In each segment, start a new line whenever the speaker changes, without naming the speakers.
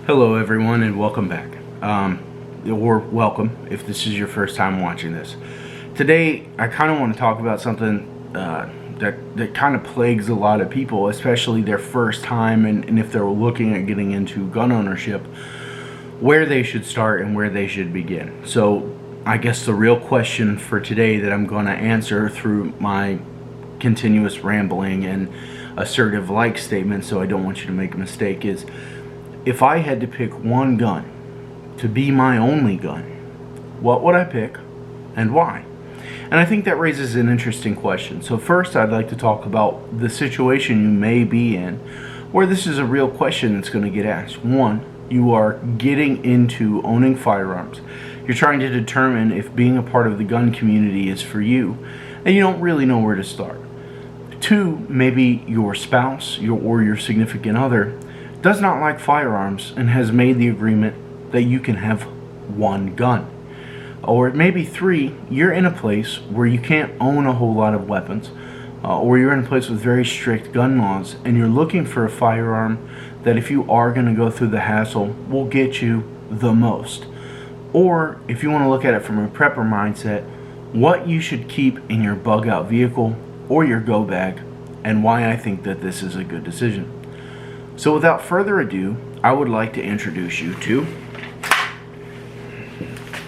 Hello, everyone, and welcome back. Or welcome if this is your first time watching this. Today, I kind of want to talk about something that kind of plagues a lot of people, especially their first time, and if they're looking at getting into gun ownership, where they should start and where they should begin. So, I guess the real question for today that I'm going to answer through my continuous rambling and assertive like statement, so I don't want you to make a mistake, is if I had to pick one gun to be my only gun, what would I pick and why? And I think that raises an interesting question. So first, I'd like to talk about the situation you may be in where this is a real question that's going to get asked. One, you are getting into owning firearms. You're trying to determine if being a part of the gun community is for you, and you don't really know where to start. Two, maybe your spouse or your significant other does not like firearms and has made the agreement that you can have one gun. Or maybe three, you're in a place where you can't own a whole lot of weapons, or you're in a place with very strict gun laws, and you're looking for a firearm that, if you are going to go through the hassle, will get you the most. Or if you want to look at it from a prepper mindset, what you should keep in your bug out vehicle or your go bag, and why I think that this is a good decision. So without further ado, I would like to introduce you to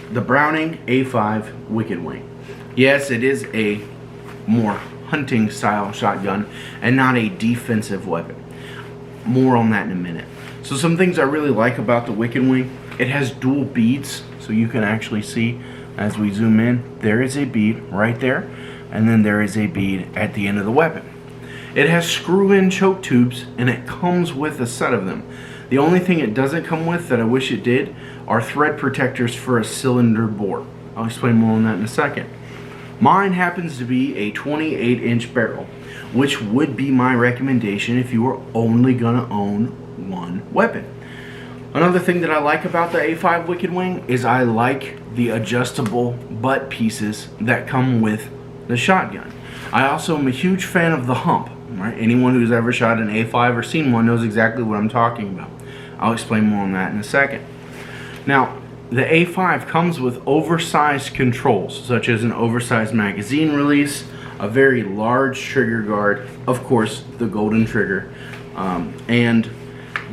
the Browning A5 Wicked Wing. Yes, it is a more hunting style shotgun and not a defensive weapon. More on that in a minute. So some things I really like about the Wicked Wing: it has dual beads, so you can actually see as we zoom in, there is a bead right there, and then there is a bead at the end of the weapon. It has screw-in choke tubes, and it comes with a set of them. The only thing it doesn't come with that I wish it did are thread protectors for a cylinder bore. I'll explain more on that in a second. Mine happens to be a 28-inch barrel, which would be my recommendation if you were only gonna own one weapon. Another thing that I like about the A5 Wicked Wing is I like the adjustable butt pieces that come with the shotgun. I also am a huge fan of the hump. Right? Anyone who's ever shot an A5 or seen one knows exactly what I'm talking about. I'll explain more on that in a second. Now, the A5 comes with oversized controls, such as an oversized magazine release, a very large trigger guard, of course, the golden trigger, and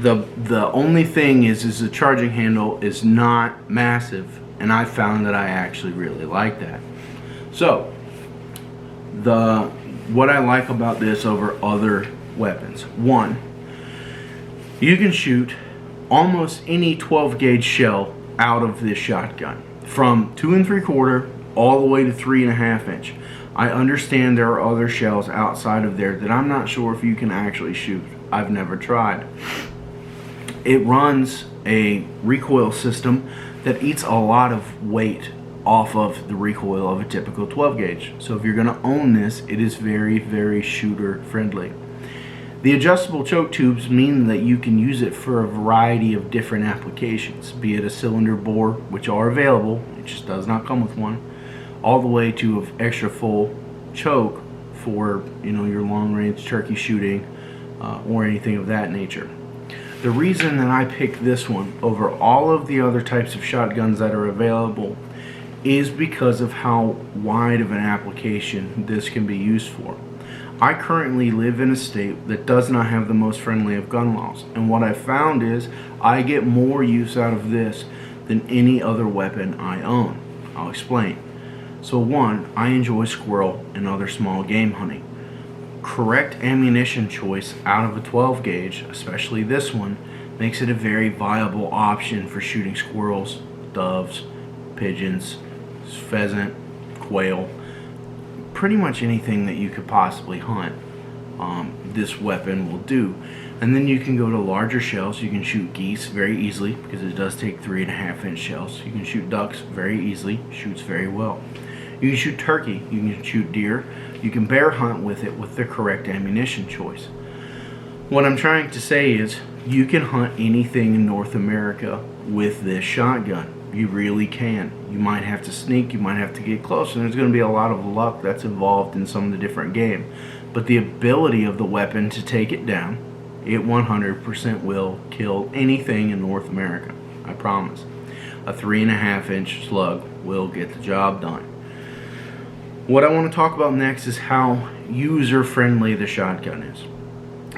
the only thing is the charging handle is not massive, and I found that I actually really like that. So, what I like about this over other weapons: one, you can shoot almost any 12 gauge shell out of this shotgun, from 2 3/4 all the way to 3.5 inch. I understand there are other shells outside of there that I'm not sure if you can actually shoot. I've never tried. It runs a recoil system that eats a lot of weight off of the recoil of a typical 12 gauge. So if you're going to own this, it is very, very shooter friendly. The adjustable choke tubes mean that you can use it for a variety of different applications, be it a cylinder bore, which are available, it just does not come with one, all the way to an extra full choke for your long range turkey shooting or anything of that nature. The reason that I picked this one over all of the other types of shotguns that are available is because of how wide of an application this can be used for. I currently live in a state that does not have the most friendly of gun laws, and what I found is I get more use out of this than any other weapon I own. I'll explain. So one, I enjoy squirrel and other small game hunting. Correct ammunition choice out of a 12 gauge, especially this one, makes it a very viable option for shooting squirrels, doves, pigeons, pheasant, quail, pretty much anything that you could possibly hunt. This weapon will do. And then you can go to larger shells. You can shoot geese very easily because it does take 3.5 inch shells. You can shoot ducks very easily, shoots very well. You can shoot turkey, you can shoot deer, you can bear hunt with it with the correct ammunition choice. What I'm trying to say is you can hunt anything in North America with this shotgun. You really can. You might have to sneak, you might have to get close, and there's going to be a lot of luck that's involved in some of the different game. But the ability of the weapon to take it down it 100% will kill anything in North America. I promise. A 3.5-inch slug will get the job done. What I want to talk about next is how user-friendly the shotgun is.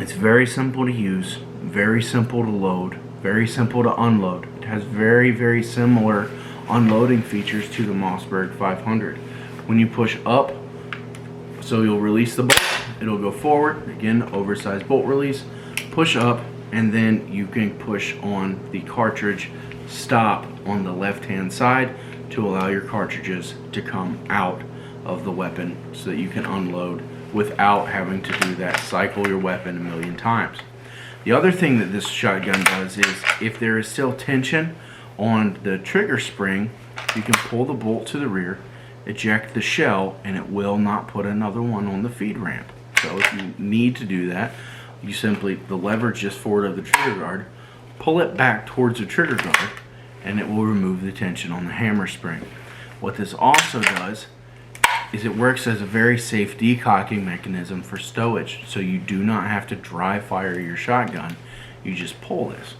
It's very simple to use, very simple to load, very simple to unload. It has very, very similar unloading features to the Mossberg 500. When you push up, so you'll release the bolt, it'll go forward, again, oversized bolt release, push up, and then you can push on the cartridge stop on the left-hand side to allow your cartridges to come out of the weapon so that you can unload without having to do that, cycle your weapon a million times. The other thing that this shotgun does is if there is still tension on the trigger spring, you can pull the bolt to the rear, eject the shell, and it will not put another one on the feed ramp. So if you need to do that, you simply, the lever just forward of the trigger guard, pull it back towards the trigger guard, and it will remove the tension on the hammer spring. What this also does is it works as a very safe decocking mechanism for stowage, so you do not have to dry fire your shotgun. You just pull this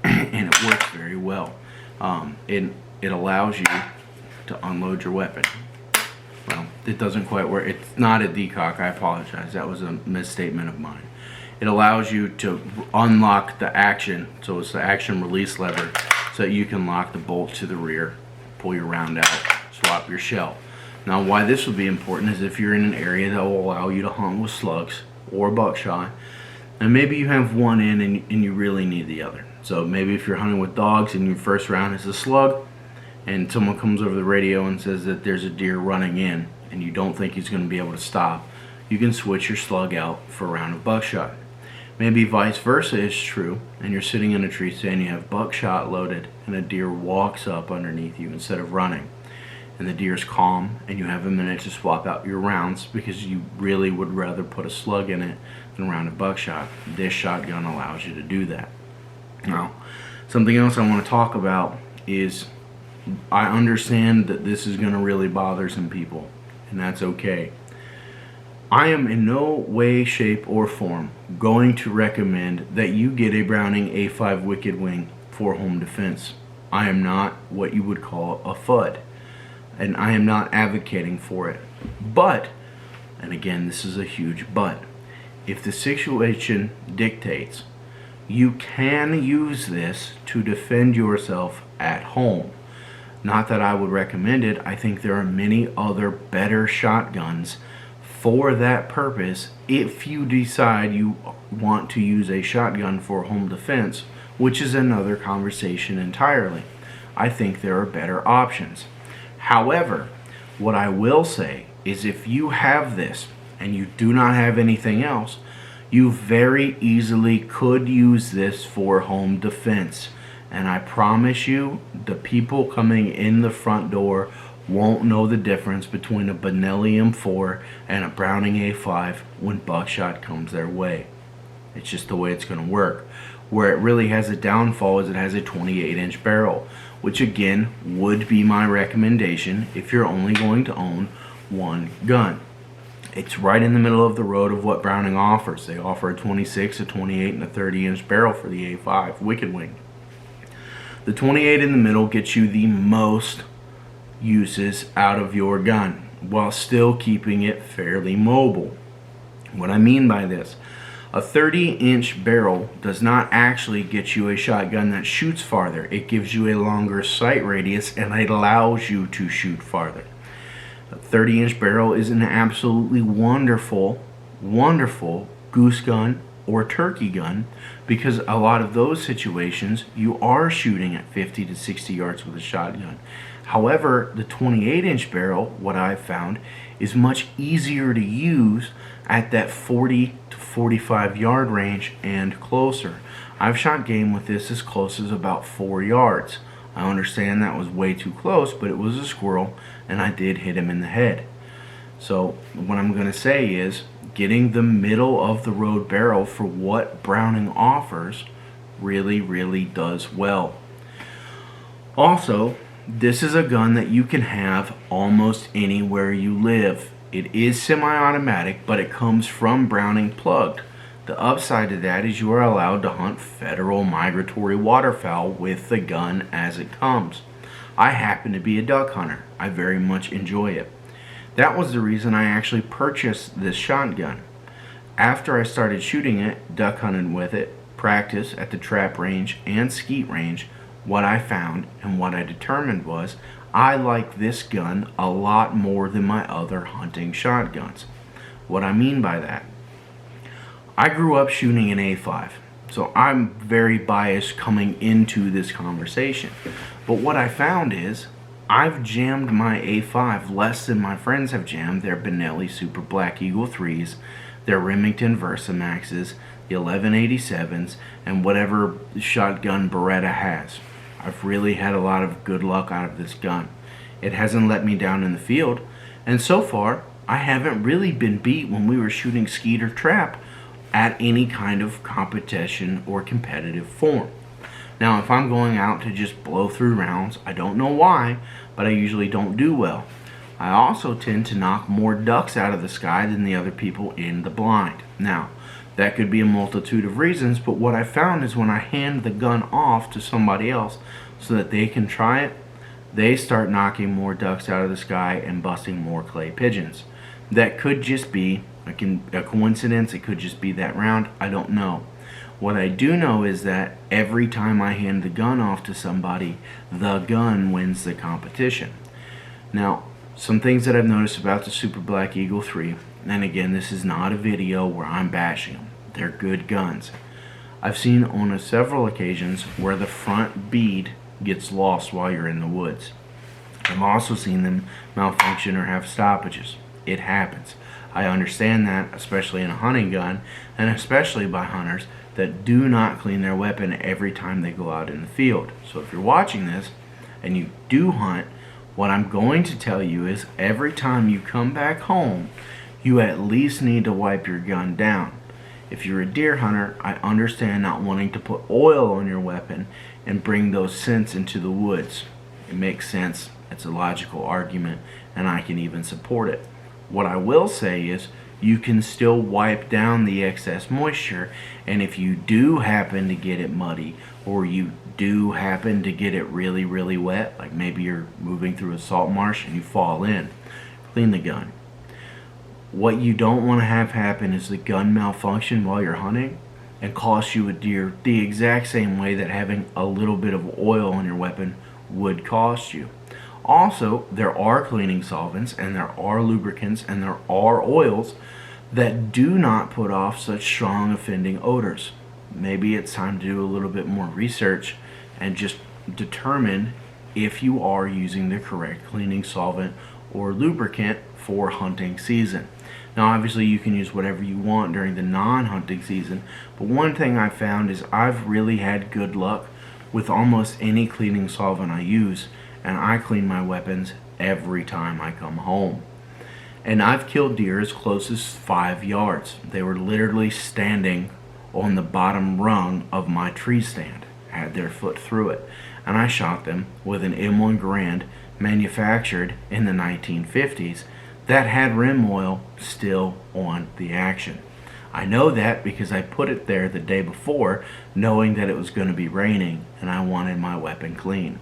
and it works very well. It allows you to unload your weapon. Well, it doesn't quite work. It's not a decock, I apologize, that was a misstatement of mine. It allows you to unlock the action, so it's the action release lever, so that you can lock the bolt to the rear, pull your round out, swap your shell. Now, why this would be important is if you're in an area that will allow you to hunt with slugs or buckshot, and maybe you have one in and you really need the other. So maybe if you're hunting with dogs and your first round is a slug, and someone comes over the radio and says that there's a deer running in and you don't think he's going to be able to stop, you can switch your slug out for a round of buckshot. Maybe vice versa is true, and you're sitting in a tree stand, you have buckshot loaded, and a deer walks up underneath you instead of running. And the deer's calm, and you have a minute to swap out your rounds because you really would rather put a slug in it than a round of buckshot. This shotgun allows you to do that. Now, something else I want to talk about is I understand that this is going to really bother some people, and that's okay. I am in no way, shape, or form going to recommend that you get a Browning A5 Wicked Wing for home defense. I am not what you would call a FUD, and I am not advocating for it. But, and again, this is a huge but, if the situation dictates, you can use this to defend yourself at home. Not that I would recommend it. I think there are many other better shotguns for that purpose if you decide you want to use a shotgun for home defense, which is another conversation entirely. I think there are better options. However, what I will say is if you have this and you do not have anything else, you very easily could use this for home defense. And I promise you, the people coming in the front door won't know the difference between a Benelli M4 and a Browning A5 when buckshot comes their way. It's just the way it's going to work. Where it really has a downfall is it has a 28-inch barrel, which again would be my recommendation if you're only going to own one gun. It's right in the middle of the road of what Browning offers. They offer a 26, a 28, and a 30-inch barrel for the A5 Wicked Wing. The 28 in the middle gets you the most uses out of your gun while still keeping it fairly mobile. What I mean by this, a 30-inch barrel does not actually get you a shotgun that shoots farther. It gives you a longer sight radius and it allows you to shoot farther. A 30-inch barrel is an absolutely wonderful, wonderful goose gun or turkey gun, because a lot of those situations you are shooting at 50 to 60 yards with a shotgun. However, the 28-inch barrel, what I've found, is much easier to use at that 40 to 45 yard range and closer. I've shot game with this as close as about 4 yards. I understand that was way too close, but it was a squirrel and I did hit him in the head. So what I'm going to say is getting the middle of the road barrel for what Browning offers really does well. Also, this is a gun that you can have almost anywhere you live. It is semi-automatic, but it comes from Browning plugged. The upside to that is you are allowed to hunt federal migratory waterfowl with the gun as it comes. I happen to be a duck hunter. I very much enjoy it. That was the reason I actually purchased this shotgun. After I started shooting it, duck hunting with it, practice at the trap range and skeet range, what I found and what I determined was I like this gun a lot more than my other hunting shotguns. What I mean by that, I grew up shooting an A5, so I'm very biased coming into this conversation. But what I found is I've jammed my A5 less than my friends have jammed their Benelli Super Black Eagle 3s, their Remington Versamaxes, the 1187s, and whatever shotgun Beretta has. I've really had a lot of good luck out of this gun. It hasn't let me down in the field, and so far I haven't really been beat when we were shooting skeet or trap at any kind of competition or competitive form. Now, if I'm going out to just blow through rounds, I don't know why, but I usually don't do well. I also tend to knock more ducks out of the sky than the other people in the blind. Now, that could be a multitude of reasons, but what I found is when I hand the gun off to somebody else so that they can try it, they start knocking more ducks out of the sky and busting more clay pigeons. That could just be a coincidence. It could just be that round. I don't know. What I do know is that every time I hand the gun off to somebody, the gun wins the competition. Now, some things that I've noticed about the Super Black Eagle 3, and again, this is not a video where I'm bashing them. They're good guns. I've seen on several occasions where the front bead gets lost while you're in the woods. I've also seen them malfunction or have stoppages. It happens. I understand that, especially in a hunting gun, and especially by hunters that do not clean their weapon every time they go out in the field. So if you're watching this and you do hunt, what I'm going to tell you is every time you come back home, you at least need to wipe your gun down. If you're a deer hunter, I understand not wanting to put oil on your weapon and bring those scents into the woods. It makes sense. It's a logical argument, and I can even support it. What I will say is you can still wipe down the excess moisture, and if you do happen to get it muddy or you do happen to get it really, really wet, like maybe you're moving through a salt marsh and you fall in, clean the gun. What you don't want to have happen is the gun malfunction while you're hunting and cost you a deer the exact same way that having a little bit of oil on your weapon would cost you. Also, there are cleaning solvents and there are lubricants and there are oils that do not put off such strong offending odors. Maybe it's time to do a little bit more research and just determine if you are using the correct cleaning solvent or lubricant for hunting season. Now, obviously you can use whatever you want during the non-hunting season, but one thing I've found is I've really had good luck with almost any cleaning solvent I use, and I clean my weapons every time I come home. And I've killed deer as close as 5 yards. They were literally standing on the bottom rung of my tree stand, had their foot through it, and I shot them with an M1 Garand manufactured in the 1950s that had rim oil still on the action. I know that because I put it there the day before knowing that it was going to be raining and I wanted my weapon clean.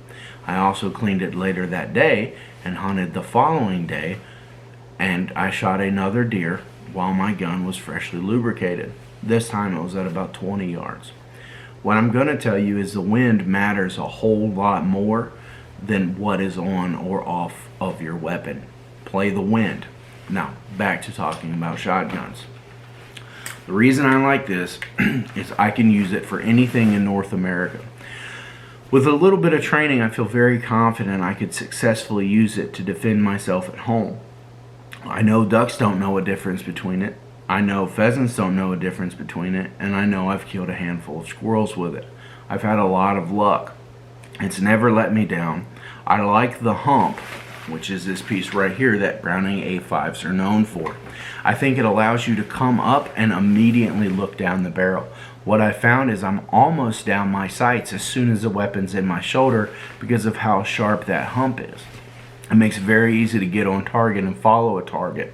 I also cleaned it later that day and hunted the following day, and I shot another deer while my gun was freshly lubricated. This time it was at about 20 yards. What I'm going to tell you is the wind matters a whole lot more than what is on or off of your weapon. Play the wind. Now, back to talking about shotguns. The reason I like this is I can use it for anything in North America. With a little bit of training, I feel very confident I could successfully use it to defend myself at home. I know ducks don't know a difference between it. I know pheasants don't know a difference between it, and I know I've killed a handful of squirrels with it. I've had a lot of luck. It's never let me down. I like the hump, which is this piece right here that Browning A5s are known for. I think it allows you to come up and immediately look down the barrel. What I found is I'm almost down my sights as soon as the weapon's in my shoulder because of how sharp that hump is. It makes it very easy to get on target and follow a target.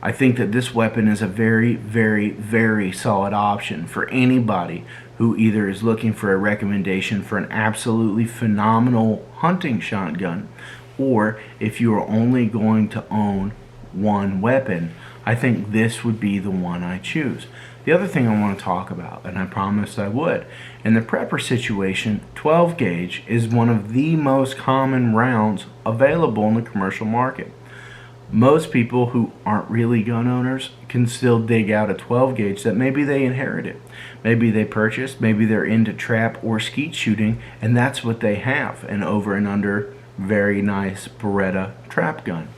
I think that this weapon is a very, very, very solid option for anybody who either is looking for a recommendation for an absolutely phenomenal hunting shotgun, or if you are only going to own one weapon, I think this would be the one I choose. The other thing I want to talk about, and I promised I would, in the prepper situation, 12 gauge is one of the most common rounds available in the commercial market. Most people who aren't really gun owners can still dig out a 12 gauge that maybe they inherited, maybe they purchased, maybe they're into trap or skeet shooting, and that's what they have, an over and under very nice Beretta trap gun.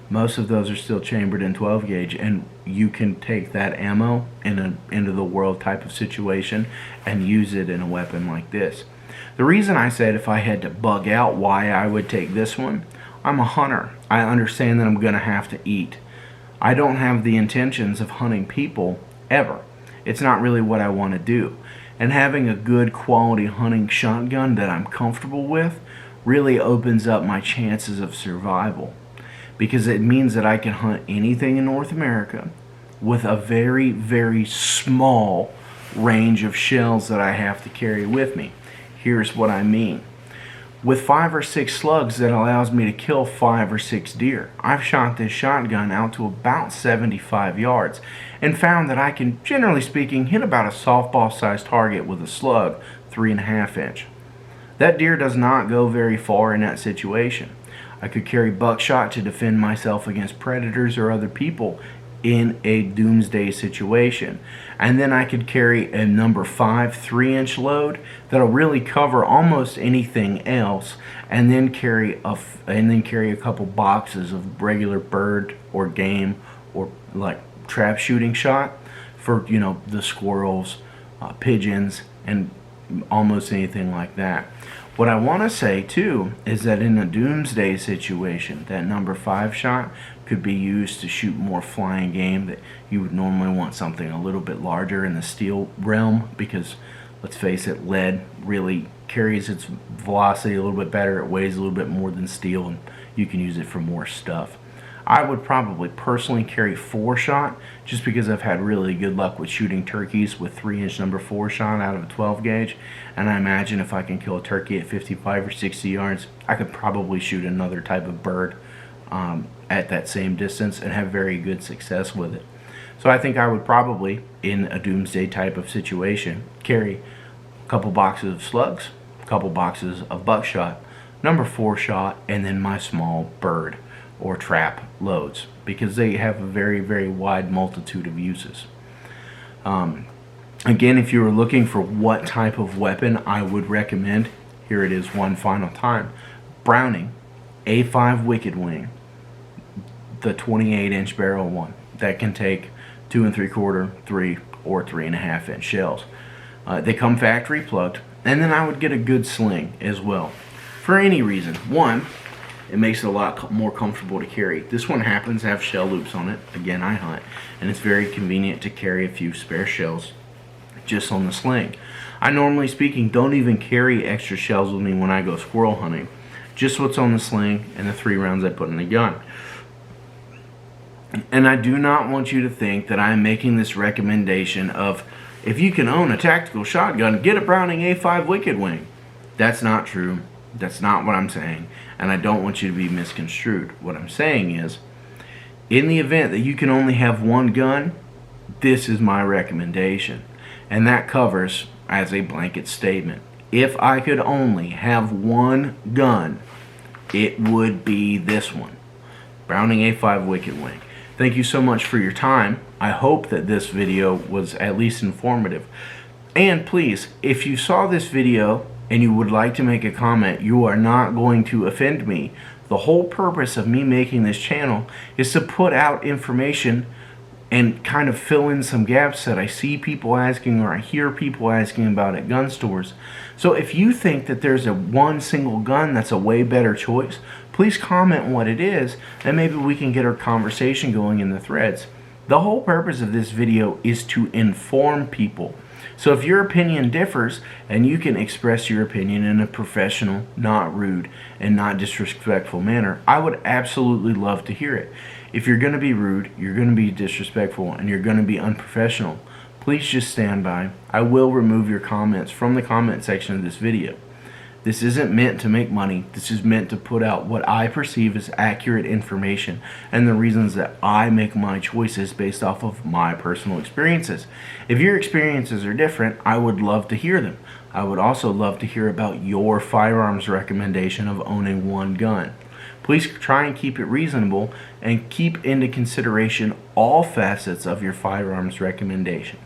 Most of those are still chambered in 12 gauge, and you can take that ammo in an end of the world type of situation and use it in a weapon like this. The reason I said if I had to bug out why I would take this one, I'm a hunter. I understand that I'm going to have to eat. I don't have the intentions of hunting people ever. It's not really what I want to do. And having a good quality hunting shotgun that I'm comfortable with really opens up my chances of survival, because it means that I can hunt anything in North America with a very, very small range of shells that I have to carry with me. Here's what I mean. With 5 or 6 slugs, that allows me to kill 5 or 6 deer. I've shot this shotgun out to about 75 yards and found that I can, generally speaking, hit about a softball-sized target with a slug, 3.5 inch. That deer does not go very far in that situation. I could carry buckshot to defend myself against predators or other people in a doomsday situation. And then I could carry a number 5 3-inch load that'll really cover almost anything else, and then carry a couple boxes of regular bird or game or like trap shooting shot for, you know, the squirrels, pigeons, and almost anything like that. What I want to say too is that in a doomsday situation, that number 5 shot could be used to shoot more flying game that you would normally want something a little bit larger in the steel realm, because let's face it, lead really carries its velocity a little bit better. It weighs a little bit more than steel, and you can use it for more stuff. I would probably personally carry 4 shot just because I've had really good luck with shooting turkeys with 3-inch number 4 shot out of a 12 gauge, and I imagine if I can kill a turkey at 55 or 60 yards, I could probably shoot another type of bird at that same distance and have very good success with it. So I think I would probably, in a doomsday type of situation, carry a couple boxes of slugs, a couple boxes of buckshot, number 4 shot, and then my small bird or trap loads, because they have a very, very wide multitude of uses. Again, if you were looking for what type of weapon I would recommend, here it is one final time. Browning A5 Wicked Wing, the 28-inch barrel one that can take 2 3/4, 3, or 3.5 inch shells. They come factory plugged, and then I would get a good sling as well. For any reason. One, it makes it a lot more comfortable to carry. This one happens to have shell loops on it. Again, I hunt, and it's very convenient to carry a few spare shells just on the sling. I normally speaking don't even carry extra shells with me when I go squirrel hunting. Just what's on the sling and the 3 rounds I put in the gun. And I do not want you to think that I'm making this recommendation of, if you can own a tactical shotgun, get a Browning A5 Wicked Wing. That's not true. That's not what I'm saying. And I don't want you to be misconstrued. What I'm saying is, in the event that you can only have one gun, this is my recommendation. And that covers, as a blanket statement, if I could only have one gun, it would be this one, Browning A5 Wicked Wing. Thank you so much for your time. I hope that this video was at least informative. And please, if you saw this video and you would like to make a comment, you are not going to offend me. The whole purpose of me making this channel is to put out information and kind of fill in some gaps that I see people asking or I hear people asking about at gun stores. So if you think that there's one single gun that's a way better choice, please comment what it is, and maybe we can get our conversation going in the threads. The whole purpose of this video is to inform people. So if your opinion differs, and you can express your opinion in a professional, not rude, and not disrespectful manner, I would absolutely love to hear it. If you're going to be rude, you're going to be disrespectful, and you're going to be unprofessional, please just stand by. I will remove your comments from the comment section of this video. This isn't meant to make money. This is meant to put out what I perceive as accurate information and the reasons that I make my choices based off of my personal experiences. If your experiences are different, I would love to hear them. I would also love to hear about your firearms recommendation of owning one gun. Please try and keep it reasonable and keep into consideration all facets of your firearms recommendation.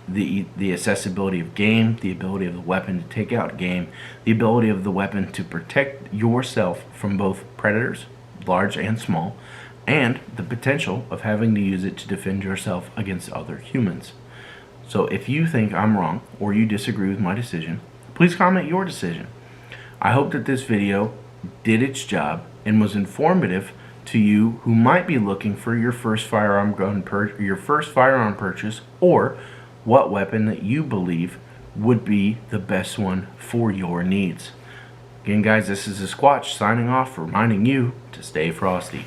The accessibility of game, the ability of the weapon to take out game, the ability of the weapon to protect yourself from both predators, large and small, and the potential of having to use it to defend yourself against other humans. So if you think I'm wrong or you disagree with my decision, please comment your decision. I hope that this video did its job and was informative to you who might be looking for your first firearm purchase, or what weapon that you believe would be the best one for your needs. Again, guys, this is the Squatch signing off, reminding you to stay frosty.